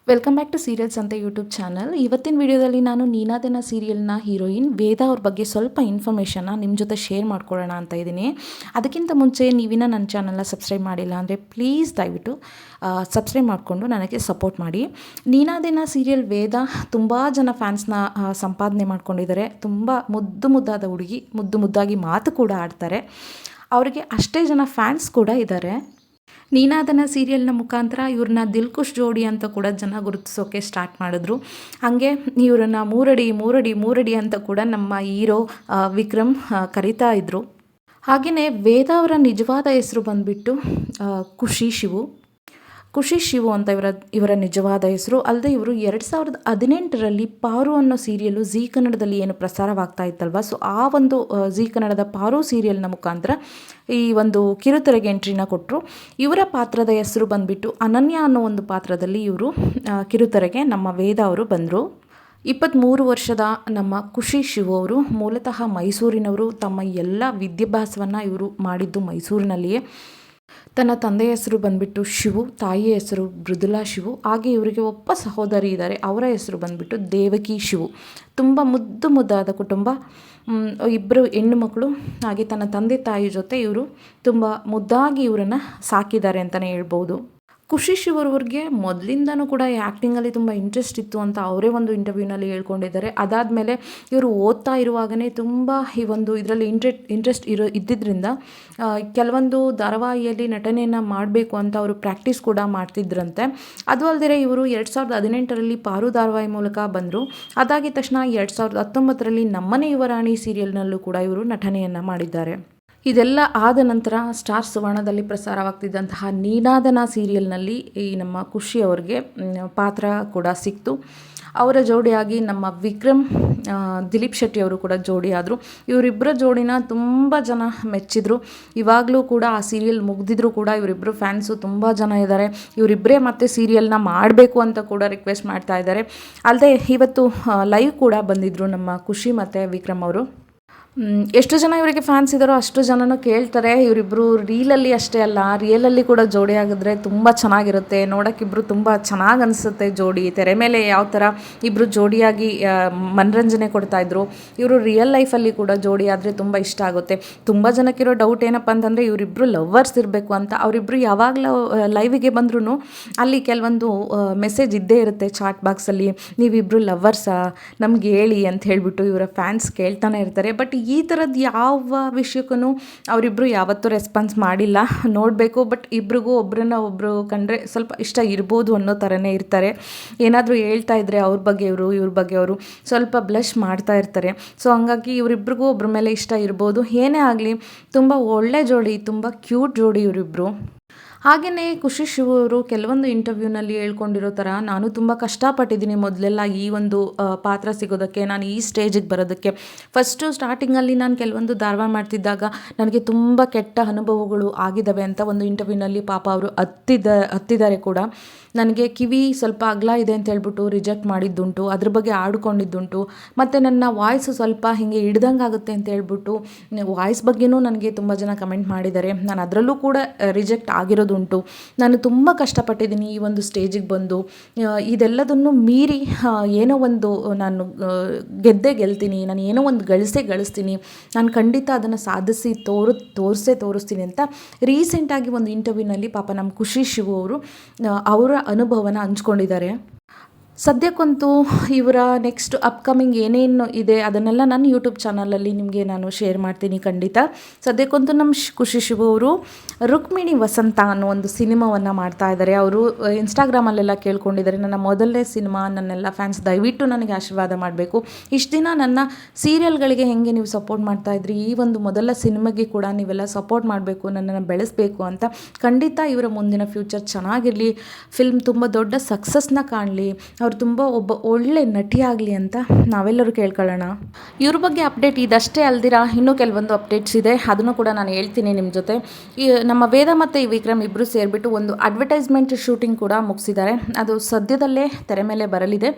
Welcome back to serials ಅಂತ YouTube channel. ಇವತ್ತಿನ ವಿಡಿಯೋದಲ್ಲಿ ನಾನು ನೀನಾದೇನ ಸೀರಿಯಲ್ನ ಹೀರೋಯಿನ್ ವೇದ ಅವ್ರ ಬಗ್ಗೆ ಸ್ವಲ್ಪ ಇನ್ಫಾರ್ಮೇಷನ್ನ ನಿಮ್ಮ ಜೊತೆ ಶೇರ್ ಮಾಡ್ಕೊಳ್ಳೋಣ ಅಂತ ಇದ್ದೀನಿ. ಅದಕ್ಕಿಂತ ಮುಂಚೆ ನೀವಿನ ನನ್ನ ಚಾನಲ್ನ ಸಬ್ಸ್ಕ್ರೈಬ್ ಮಾಡಿಲ್ಲ ಅಂದರೆ ಪ್ಲೀಸ್ ದಯವಿಟ್ಟು ಸಬ್ಸ್ಕ್ರೈಬ್ ಮಾಡಿಕೊಂಡು ನನಗೆ ಸಪೋರ್ಟ್ ಮಾಡಿ. ನೀನಾದೇನ ಸೀರಿಯಲ್ ವೇದ ತುಂಬ ಜನ ಫ್ಯಾನ್ಸ್ನ ಸಂಪಾದನೆ ಮಾಡ್ಕೊಂಡಿದ್ದಾರೆ. ತುಂಬ ಮುದ್ದಾದ ಹುಡುಗಿ, ಮುದ್ದಾಗಿ ಮಾತು ಕೂಡ ಆಡ್ತಾರೆ. ಅವರಿಗೆ ಅಷ್ಟೇ ಜನ ಫ್ಯಾನ್ಸ್ ಕೂಡ ಇದ್ದಾರೆ. ನೀನಾದನ ಸೀರಿಯಲ್ನ ಮುಖಾಂತರ ಇವ್ರನ್ನ ದಿಲ್ಖುಷ್ ಜೋಡಿ ಅಂತ ಕೂಡ ಜನ ಗುರುತಿಸೋಕೆ ಸ್ಟಾರ್ಟ್ ಮಾಡಿದ್ರು. ಹಾಗೆ ಇವ್ರನ್ನ ಮೂರಡಿ ಅಂತ ಕೂಡ ನಮ್ಮ ಹೀರೋ ವಿಕ್ರಮ್ ಕರಿತಾ ಇದ್ದರು. ಹಾಗೆಯೇ ವೇದ ಅವರ ನಿಜವಾದ ಹೆಸರು ಬಂದುಬಿಟ್ಟು ಖುಷಿ ಶಿವು ಅಂತ ಇವರ ನಿಜವಾದ ಹೆಸರು. ಅಲ್ಲದೆ ಇವರು 2018ರಲ್ಲಿ ಪಾರು ಅನ್ನೋ ಸೀರಿಯಲ್ಲು ಝೀ ಕನ್ನಡದಲ್ಲಿ ಏನು ಪ್ರಸಾರವಾಗ್ತಾ ಇತ್ತಲ್ವ, ಸೊ ಆ ಒಂದು ಝೀ ಕನ್ನಡದ ಪಾರು ಸೀರಿಯಲ್ನ ಮುಖಾಂತರ ಈ ಒಂದು ಕಿರುತೆರೆಗೆ ಎಂಟ್ರಿನ ಕೊಟ್ಟರು. ಇವರ ಪಾತ್ರದ ಹೆಸರು ಬಂದುಬಿಟ್ಟು ಅನನ್ಯ ಅನ್ನೋ ಒಂದು ಪಾತ್ರದಲ್ಲಿ ಇವರು ಕಿರುತೆರೆಗೆ ನಮ್ಮ ವೇದ ಅವರು ಬಂದರು. 23 ವರ್ಷದ ನಮ್ಮ ಖುಷಿ ಶಿವು ಅವರು ಮೂಲತಃ ಮೈಸೂರಿನವರು. ತಮ್ಮ ಎಲ್ಲ ವಿದ್ಯಾಭ್ಯಾಸವನ್ನು ಇವರು ಮಾಡಿದ್ದು ಮೈಸೂರಿನಲ್ಲಿಯೇ. ತನ್ನ ತಂದೆಯ ಹೆಸರು ಬಂದುಬಿಟ್ಟು ಶಿವು, ತಾಯಿಯ ಹೆಸರು ಮೃದುಲಾ ಶಿವು. ಹಾಗೆ ಇವರಿಗೆ ಒಬ್ಬ ಸಹೋದರಿ ಇದ್ದಾರೆ, ಅವರ ಹೆಸರು ಬಂದುಬಿಟ್ಟು ದೇವಕಿ ಶಿವು. ತುಂಬ ಮುದ್ದಾದ ಕುಟುಂಬ, ಇಬ್ಬರು ಹೆಣ್ಣು ಮಕ್ಕಳು. ಹಾಗೆ ತನ್ನ ತಂದೆ ತಾಯಿ ಜೊತೆ ಇವರು ತುಂಬ ಮುದ್ದಾಗಿ ಇವರನ್ನು ಸಾಕಿದ್ದಾರೆ ಅಂತಲೇ ಹೇಳ್ಬೋದು. ಖುಷಿ ಶಿವರವ್ರಿಗೆ ಮೊದಲಿಂದನೂ ಕೂಡ ಆ್ಯಕ್ಟಿಂಗಲ್ಲಿ ತುಂಬ ಇಂಟ್ರೆಸ್ಟ್ ಇತ್ತು ಅಂತ ಅವರೇ ಒಂದು ಇಂಟರ್ವ್ಯೂನಲ್ಲಿ ಹೇಳ್ಕೊಂಡಿದ್ದಾರೆ. ಅದಾದಮೇಲೆ ಇವರು ಓದ್ತಾ ಇರುವಾಗಲೇ ತುಂಬ ಈ ಒಂದು ಇದರಲ್ಲಿ ಇಂಟ್ರೆಸ್ಟ್ ಇದ್ದಿದ್ದರಿಂದ ಕೆಲವೊಂದು ಧಾರಾವಾಹಿಯಲ್ಲಿ ನಟನೆಯನ್ನು ಮಾಡಬೇಕು ಅಂತ ಅವರು ಪ್ರಾಕ್ಟೀಸ್ ಕೂಡ ಮಾಡ್ತಿದ್ರಂತೆ. ಅದು ಅಲ್ಲದೆ ಇವರು 2018ರಲ್ಲಿ ಪಾರು ಧಾರಾವಾಹಿ ಮೂಲಕ ಬಂದರು. ಅದಾಗಿದ ತಕ್ಷಣ 2019ರಲ್ಲಿ ನಮ್ಮನೆ ಯುವರಾಣಿ ಸೀರಿಯಲ್ನಲ್ಲೂ ಕೂಡ ಇವರು ನಟನೆಯನ್ನು ಮಾಡಿದ್ದಾರೆ. ಇದೆಲ್ಲ ಆದ ನಂತರ ಸ್ಟಾರ್ ಸುವರ್ಣದಲ್ಲಿ ಪ್ರಸಾರವಾಗ್ತಿದ್ದಂತಹ ನೀನಾದನ ಸೀರಿಯಲ್ನಲ್ಲಿ ಈ ನಮ್ಮ ಖುಷಿ ಅವ್ರಿಗೆ ಪಾತ್ರ ಕೂಡ ಸಿಕ್ತು. ಅವರ ಜೋಡಿಯಾಗಿ ನಮ್ಮ ವಿಕ್ರಮ್ ದಿಲೀಪ್ ಶೆಟ್ಟಿ ಅವರು ಕೂಡ ಜೋಡಿ ಆದರು. ಇವರಿಬ್ಬರ ಜೋಡಿನ ತುಂಬ ಜನ ಮೆಚ್ಚಿದ್ರು. ಇವಾಗಲೂ ಕೂಡ ಆ ಸೀರಿಯಲ್ ಮುಗ್ದಿದ್ರು ಕೂಡ ಇವರಿಬ್ಬರು ಫ್ಯಾನ್ಸು ತುಂಬ ಜನ ಇದ್ದಾರೆ. ಇವರಿಬ್ಬರೇ ಮತ್ತೆ ಸೀರಿಯಲ್ನ ಮಾಡಬೇಕು ಅಂತ ಕೂಡ ರಿಕ್ವೆಸ್ಟ್ ಮಾಡ್ತಾ ಇದ್ದಾರೆ. ಅಲ್ಲದೆ ಇವತ್ತು ಲೈವ್ ಕೂಡ ಬಂದಿದ್ದರು ನಮ್ಮ ಖುಷಿ ಮತ್ತು ವಿಕ್ರಮ್ ಅವರು. ಎಷ್ಟು ಜನ ಇವರಿಗೆ ಫ್ಯಾನ್ಸ್ ಇದ್ದಾರೋ ಅಷ್ಟು ಜನನೂ ಕೇಳ್ತಾರೆ, ಇವರಿಬ್ಬರು ರೀಲಲ್ಲಿ ಅಷ್ಟೇ ಅಲ್ಲ ರಿಯಲಲ್ಲಿ ಕೂಡ ಜೋಡಿ ಆಗಿದ್ರೆ ತುಂಬ ಚೆನ್ನಾಗಿರುತ್ತೆ, ನೋಡೋಕ್ಕಿಬ್ರು ತುಂಬ ಚೆನ್ನಾಗಿ ಅನಿಸುತ್ತೆ ಜೋಡಿ. ತೆರೆ ಮೇಲೆ ಯಾವ ಥರ ಇಬ್ಬರು ಜೋಡಿಯಾಗಿ ಮನರಂಜನೆ ಕೊಡ್ತಾಯಿದ್ರು, ಇವರು ರಿಯಲ್ ಲೈಫಲ್ಲಿ ಕೂಡ ಜೋಡಿ ಆದರೆ ತುಂಬ ಇಷ್ಟ ಆಗುತ್ತೆ. ತುಂಬ ಜನಕ್ಕಿರೋ ಡೌಟ್ ಏನಪ್ಪ ಅಂತಂದರೆ ಇವರಿಬ್ಬರು ಲವ್ವರ್ಸ್ ಇರಬೇಕು ಅಂತ. ಅವರಿಬ್ಬರು ಯಾವಾಗಲೂ ಲೈವಿಗೆ ಬಂದ್ರೂ ಅಲ್ಲಿ ಕೆಲವೊಂದು ಮೆಸೇಜ್ ಇದ್ದೇ ಇರುತ್ತೆ ಚಾಟ್ ಬಾಕ್ಸಲ್ಲಿ, ನೀವಿಬ್ಬರು ಲವ್ವರ್ಸಾ ನಮ್ಗೆ ಹೇಳಿ ಅಂತ ಹೇಳಿಬಿಟ್ಟು ಇವರ ಫ್ಯಾನ್ಸ್ ಕೇಳ್ತಾನೆ ಇರ್ತಾರೆ. ಬಟ್ ಈ ಥರದ್ದು ಯಾವ ವಿಷಯಕ್ಕೂ ಅವರಿಬ್ಬರು ಯಾವತ್ತೂ ರೆಸ್ಪಾನ್ಸ್ ಮಾಡಿಲ್ಲ. ನೋಡಬೇಕು, ಬಟ್ ಇಬ್ರಿಗೂ ಒಬ್ಬರು ಕಂಡ್ರೆ ಸ್ವಲ್ಪ ಇಷ್ಟ ಇರ್ಬೋದು ಅನ್ನೋ ಥರನೇ ಇರ್ತಾರೆ. ಏನಾದರೂ ಹೇಳ್ತಾ ಇದ್ದರೆ ಅವ್ರ ಬಗ್ಗೆ ಇವ್ರ ಬಗ್ಗೆ ಅವರು ಸ್ವಲ್ಪ ಬ್ಲಶ್ ಮಾಡ್ತಾ ಇರ್ತಾರೆ. ಸೊ ಹಂಗಾಗಿ ಇವರಿಬ್ರಿಗೂ ಒಬ್ಬರ ಮೇಲೆ ಇಷ್ಟ ಇರ್ಬೋದು. ಏನೇ ಆಗಲಿ ತುಂಬ ಒಳ್ಳೆ ಜೋಡಿ, ತುಂಬ ಕ್ಯೂಟ್ ಜೋಡಿ ಇವರಿಬ್ಬರು. ಹಾಗೆಯೇ ಖುಷಿ ಶಿವು ಅವರು ಕೆಲವೊಂದು ಇಂಟರ್ವ್ಯೂನಲ್ಲಿ ಹೇಳ್ಕೊಂಡಿರೋ ಥರ, ನಾನು ತುಂಬ ಕಷ್ಟಪಟ್ಟಿದ್ದೀನಿ ಮೊದಲೆಲ್ಲ ಈ ಒಂದು ಪಾತ್ರ ಸಿಗೋದಕ್ಕೆ, ನಾನು ಈ ಸ್ಟೇಜಿಗೆ ಬರೋದಕ್ಕೆ. ಫಸ್ಟು ಸ್ಟಾರ್ಟಿಂಗಲ್ಲಿ ನಾನು ಕೆಲವೊಂದು ಧಾರಾವಾಹಿ ಮಾಡ್ತಿದ್ದಾಗ ನನಗೆ ತುಂಬ ಕೆಟ್ಟ ಅನುಭವಗಳು ಆಗಿದ್ದಾವೆ ಅಂತ ಒಂದು ಇಂಟರ್ವ್ಯೂನಲ್ಲಿ ಪಾಪ ಅವರು ಹತ್ತಿದ್ದಾರೆ ಕೂಡ. ನನಗೆ ಕಿವಿ ಸ್ವಲ್ಪ ಅಗಲ ಇದೆ ಅಂತ ಹೇಳ್ಬಿಟ್ಟು ರಿಜೆಕ್ಟ್ ಮಾಡಿದ್ದುಂಟು, ಅದ್ರ ಬಗ್ಗೆ ಆಡ್ಕೊಂಡಿದ್ದುಂಟು. ಮತ್ತು ನನ್ನ ವಾಯ್ಸು ಸ್ವಲ್ಪ ಹೀಗೆ ಹಿಡ್ದಂಗೆ ಆಗುತ್ತೆ ಅಂತ ಹೇಳ್ಬಿಟ್ಟು ವಾಯ್ಸ್ ಬಗ್ಗೆನೂ ನನಗೆ ತುಂಬ ಜನ ಕಮೆಂಟ್ ಮಾಡಿದ್ದಾರೆ. ನಾನು ಅದರಲ್ಲೂ ಕೂಡ ರಿಜೆಕ್ಟ್ ಆಗಿರೋದುಂಟು. ನಾನು ತುಂಬ ಕಷ್ಟಪಟ್ಟಿದ್ದೀನಿ ಈ ಒಂದು ಸ್ಟೇಜಿಗೆ ಬಂದು. ಇದೆಲ್ಲದನ್ನು ಮೀರಿ ಏನೋ ಒಂದು ನಾನು ಗೆಲ್ತೀನಿ, ನಾನು ಏನೋ ಒಂದು ಗಳಿಸ್ತೀನಿ, ನಾನು ಖಂಡಿತ ಅದನ್ನು ಸಾಧಿಸಿ ತೋರಿಸ್ತೀನಿ ಅಂತ ರೀಸೆಂಟಾಗಿ ಒಂದು ಇಂಟರ್ವ್ಯೂನಲ್ಲಿ ಪಾಪ ನಮ್ಮ ಖುಷಿ ಶಿವು ಅವರು ಅವರ ಅನುಭವನ ಹಂಚ್ಕೊಂಡಿದ್ದಾರೆ. ಸದ್ಯಕ್ಕಂತೂ ಇವರ ನೆಕ್ಸ್ಟ್ ಅಪ್ಕಮಿಂಗ್ ಏನೇನು ಇದೆ ಅದನ್ನೆಲ್ಲ ನನ್ನ ಯೂಟ್ಯೂಬ್ ಚಾನಲಲ್ಲಿ ನಿಮಗೆ ನಾನು ಶೇರ್ ಮಾಡ್ತೀನಿ ಖಂಡಿತ. ಸದ್ಯಕ್ಕಂತೂ ನಮ್ಮ ಖುಷಿ ಶಿವು ಅವರು ರುಕ್ಮಿಣಿ ವಸಂತ ಅನ್ನೋ ಒಂದು ಸಿನಿಮಾವನ್ನು ಮಾಡ್ತಾ ಇದ್ದಾರೆ. ಅವರು ಇನ್ಸ್ಟಾಗ್ರಾಮಲ್ಲೆಲ್ಲ ಕೇಳ್ಕೊಂಡಿದ್ದಾರೆ, ನನ್ನ ಮೊದಲನೇ ಸಿನಿಮಾ, ನನ್ನೆಲ್ಲ ಫ್ಯಾನ್ಸ್ ದಯವಿಟ್ಟು ನನಗೆ ಆಶೀರ್ವಾದ ಮಾಡಬೇಕು. ಇಷ್ಟು ದಿನ ನನ್ನ ಸೀರಿಯಲ್ಗಳಿಗೆ ಹೆಂಗೆ ನೀವು ಸಪೋರ್ಟ್ ಮಾಡ್ತಾಯಿದ್ರಿ, ಈ ಒಂದು ಮೊದಲ ಸಿನಿಮಾಗೆ ಕೂಡ ನೀವೆಲ್ಲ ಸಪೋರ್ಟ್ ಮಾಡಬೇಕು, ನನ್ನನ್ನು ಬೆಳೆಸಬೇಕು ಅಂತ. ಖಂಡಿತ ಇವರ ಮುಂದಿನ ಫ್ಯೂಚರ್ ಚೆನ್ನಾಗಿರಲಿ, ಫಿಲ್ಮ್ ತುಂಬ ದೊಡ್ಡ ಸಕ್ಸಸ್ನ ಕಾಣಲಿ, ಅವ್ರು ತುಂಬ ಒಬ್ಬ ಒಳ್ಳೆ ನಟಿಯಾಗಲಿ ಅಂತ ನಾವೆಲ್ಲರೂ ಕೇಳ್ಕೊಳ್ಳೋಣ. ಇವ್ರ ಬಗ್ಗೆ ಅಪ್ಡೇಟ್ ಇದಷ್ಟೇ ಅಲ್ದಿರ ಇನ್ನೂ ಕೆಲವೊಂದು ಅಪ್ಡೇಟ್ಸ್ ಇದೆ, ಅದನ್ನು ಕೂಡ ನಾನು ಹೇಳ್ತೀನಿ ನಿಮ್ಮ ಜೊತೆ. ಈ ನಮ್ಮ ವೇದ ಮತ್ತು ಈ ವಿಕ್ರಮ್ ಇಬ್ಬರು ಸೇರಿಬಿಟ್ಟು ಒಂದು ಅಡ್ವರ್ಟೈಸ್ಮೆಂಟ್ ಶೂಟಿಂಗ್ ಕೂಡ ಮುಗಿಸಿದ್ದಾರೆ. ಅದು ಸದ್ಯದಲ್ಲೇ ತೆರೆ ಮೇಲೆ ಬರಲಿದೆ.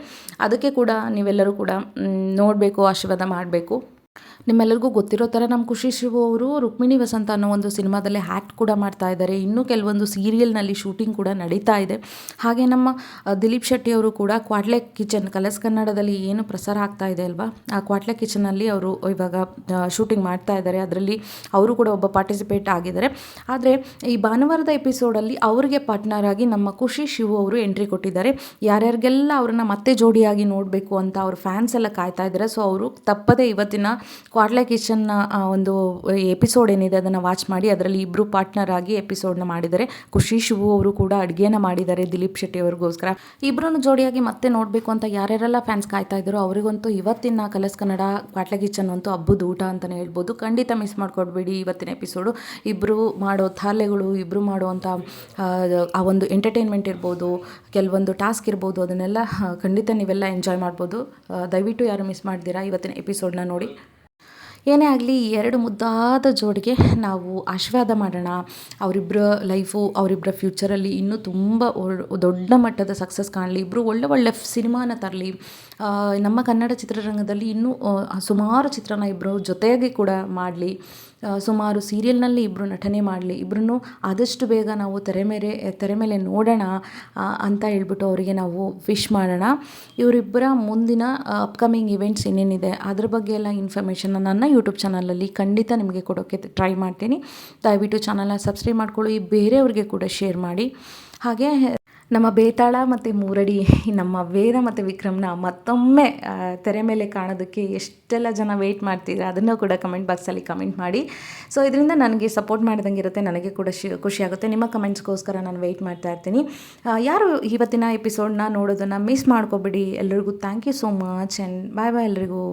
ಅದಕ್ಕೆ ಕೂಡ ನೀವೆಲ್ಲರೂ ಕೂಡ ನೋಡಬೇಕು, ಆಶೀರ್ವಾದ ಮಾಡಬೇಕು. ನಿಮ್ಮೆಲ್ಲರಿಗೂ ಗೊತ್ತಿರೋ ಥರ ನಮ್ಮ ಖುಷಿ ಶಿವು ಅವರು ರುಕ್ಮಿಣಿ ವಸಂತ ಅನ್ನೋ ಒಂದು ಸಿನಿಮಾದಲ್ಲಿ ಆ್ಯಕ್ಟ್ ಕೂಡ ಮಾಡ್ತಾ ಇದ್ದಾರೆ. ಇನ್ನೂ ಕೆಲವೊಂದು ಸೀರಿಯಲ್ನಲ್ಲಿ ಶೂಟಿಂಗ್ ಕೂಡ ನಡೀತಾ ಇದೆ. ಹಾಗೆ ನಮ್ಮ ದಿಲೀಪ್ ಶೆಟ್ಟಿ ಅವರು ಕೂಡ ಕ್ವಾಟ್ಲೆ ಕಿಚನ್ ಕಲರ್ಸ್ ಕನ್ನಡದಲ್ಲಿ ಏನು ಪ್ರಸಾರ ಆಗ್ತಾ ಇದೆ ಅಲ್ವಾ, ಆ ಕ್ವಾಟ್ಲೆ ಕಿಚನಲ್ಲಿ ಅವರು ಇವಾಗ ಶೂಟಿಂಗ್ ಮಾಡ್ತಾ ಇದ್ದಾರೆ. ಅದರಲ್ಲಿ ಅವರು ಕೂಡ ಒಬ್ಬ ಪಾರ್ಟಿಸಿಪೇಟ್ ಆಗಿದ್ದಾರೆ. ಆದರೆ ಈ ಭಾನುವಾರದ ಎಪಿಸೋಡಲ್ಲಿ ಅವರಿಗೆ ಪಾರ್ಟ್ನರ್ ಆಗಿ ನಮ್ಮ ಖುಷಿ ಶಿವು ಅವರು ಎಂಟ್ರಿ ಕೊಟ್ಟಿದ್ದಾರೆ. ಯಾರ್ಯಾರಿಗೆಲ್ಲ ಅವ್ರನ್ನ ಮತ್ತೆ ಜೋಡಿಯಾಗಿ ನೋಡಬೇಕು ಅಂತ ಅವ್ರ ಫ್ಯಾನ್ಸ್ ಎಲ್ಲ ಕಾಯ್ತಾ ಇದ್ದಾರೆ. ಸೊ ಅವರು ತಪ್ಪದೇ ಇವತ್ತಿನ ಕ್ವಾಟ್ಲೆ ಕಿಚನ್ನ ಒಂದು ಎಪಿಸೋಡ್ ಏನಿದೆ ಅದನ್ನು ವಾಚ್ ಮಾಡಿ. ಅದರಲ್ಲಿ ಇಬ್ಬರು ಪಾರ್ಟ್ನರ್ ಆಗಿ ಎಪಿಸೋಡ್ನ ಮಾಡಿದ್ದಾರೆ. ಖುಷಿ ಶಿವು ಅವರು ಕೂಡ ಅಡುಗೆನ ಮಾಡಿದ್ದಾರೆ ದಿಲೀಪ್ ಶೆಟ್ಟಿ ಅವ್ರಿಗೋಸ್ಕರ. ಇಬ್ಬರನ್ನು ಜೋಡಿಯಾಗಿ ಮತ್ತೆ ನೋಡಬೇಕು ಅಂತ ಯಾರ್ಯಾರೆಲ್ಲ ಫ್ಯಾನ್ಸ್ ಕಾಯ್ತಾ ಇದ್ದಾರೋ ಅವರಿಗಂತೂ ಇವತ್ತಿನ ಕಲರ್ಸ್ ಕನ್ನಡ ಕ್ವಾಟ್ಲೆ ಕಿಚನ್ ಅಂತೂ ಹಬ್ಬದ ಊಟ ಅಂತಲೇ ಹೇಳ್ಬೋದು. ಖಂಡಿತ ಮಿಸ್ ಮಾಡ್ಕೊಡ್ಬೇಡಿ ಇವತ್ತಿನ ಎಪಿಸೋಡು. ಇಬ್ಬರು ಮಾಡೋ ಥಾಲೆಗಳು, ಇಬ್ಬರು ಮಾಡುವಂಥ ಆ ಒಂದು ಎಂಟರ್ಟೈನ್ಮೆಂಟ್ ಇರ್ಬೋದು, ಕೆಲವೊಂದು ಟಾಸ್ಕ್ ಇರ್ಬೋದು, ಅದನ್ನೆಲ್ಲ ಖಂಡಿತ ನೀವೆಲ್ಲ ಎಂಜಾಯ್ ಮಾಡ್ಬೋದು. ದಯವಿಟ್ಟು ಯಾರು ಮಿಸ್ ಮಾಡ್ತೀರಾ ಇವತ್ತಿನ ಎಪಿಸೋಡ್ನ ನೋಡಿ. ಏನೇ ಆಗಲಿ ಎರಡು ಮುದ್ದಾದ ಜೋಡಿಗೆ ನಾವು ಆಶೀರ್ವಾದ ಮಾಡೋಣ. ಅವರಿಬ್ಬರ ಲೈಫು, ಅವರಿಬ್ಬರ ಫ್ಯೂಚರಲ್ಲಿ ಇನ್ನೂ ತುಂಬ ದೊಡ್ಡ ಮಟ್ಟದ ಸಕ್ಸಸ್ ಕಾಣಲಿ. ಇಬ್ಬರು ಒಳ್ಳೆ ಸಿನಿಮಾನ ತರಲಿ. ನಮ್ಮ ಕನ್ನಡ ಚಿತ್ರರಂಗದಲ್ಲಿ ಇನ್ನೂ ಸುಮಾರು ಚಿತ್ರನ ಇಬ್ಬರು ಜೊತೆಯಾಗಿ ಕೂಡ ಮಾಡಲಿ. ಸುಮಾರು ಸೀರಿಯಲ್ನಲ್ಲಿ ಇಬ್ಬರು ನಟನೆ ಮಾಡಲಿ. ಇಬ್ಬರನ್ನು ಆದಷ್ಟು ಬೇಗ ನಾವು ತೆರೆ ಮೇಲೆ ನೋಡೋಣ ಅಂತ ಹೇಳ್ಬಿಟ್ಟು ಅವರಿಗೆ ನಾವು ವಿಶ್ ಮಾಡೋಣ. ಇವರಿಬ್ಬರ ಮುಂದಿನ ಅಪ್ಕಮಿಂಗ್ ಇವೆಂಟ್ಸ್ ಏನೇನಿದೆ ಅದ್ರ ಬಗ್ಗೆ ಎಲ್ಲ ಇನ್ಫಾರ್ಮೇಷನ್ನ ನನ್ನ ಯೂಟ್ಯೂಬ್ ಚಾನಲಲ್ಲಿ ಖಂಡಿತ ನಿಮಗೆ ಕೊಡೋಕ್ಕೆ ಟ್ರೈ ಮಾಡ್ತೀನಿ. ದಯವಿಟ್ಟು ಚಾನಲ್ನ ಸಬ್ಸ್ಕ್ರೈಬ್ ಮಾಡ್ಕೊಳ್ಳಿ, ಬೇರೆಯವ್ರಿಗೆ ಕೂಡ ಶೇರ್ ಮಾಡಿ. ಹಾಗೆ ನಮ್ಮ ಬೇತಾಳ ಮತ್ತು ಮೂರಡಿ, ನಮ್ಮ ವೇದ ಮತ್ತು ವಿಕ್ರಮ್ನ ಮತ್ತೊಮ್ಮೆ ತೆರೆ ಮೇಲೆ ಕಾಣೋದಕ್ಕೆ ಎಷ್ಟೆಲ್ಲ ಜನ ವೆಯ್ಟ್ ಮಾಡ್ತಿದ್ದಾರೆ ಅದನ್ನು ಕೂಡ ಕಮೆಂಟ್ ಬಾಕ್ಸಲ್ಲಿ ಕಮೆಂಟ್ ಮಾಡಿ. ಸೊ ಇದರಿಂದ ನನಗೆ ಸಪೋರ್ಟ್ ಮಾಡಿದಂಗೆ ಇರುತ್ತೆ, ನನಗೆ ಕೂಡ ಖುಷಿಯಾಗುತ್ತೆ. ನಿಮ್ಮ ಕಮೆಂಟ್ಸ್ಗೋಸ್ಕರ ನಾನು ವೆಯ್ಟ್ ಮಾಡ್ತಾ ಇರ್ತೀನಿ. ಯಾರು ಇವತ್ತಿನ ಎಪಿಸೋಡ್ನ ನೋಡೋದನ್ನು ಮಿಸ್ ಮಾಡ್ಕೊಬೇಡಿ. ಎಲ್ಲರಿಗೂ thank you so much and bye ಎಲ್ರಿಗೂ.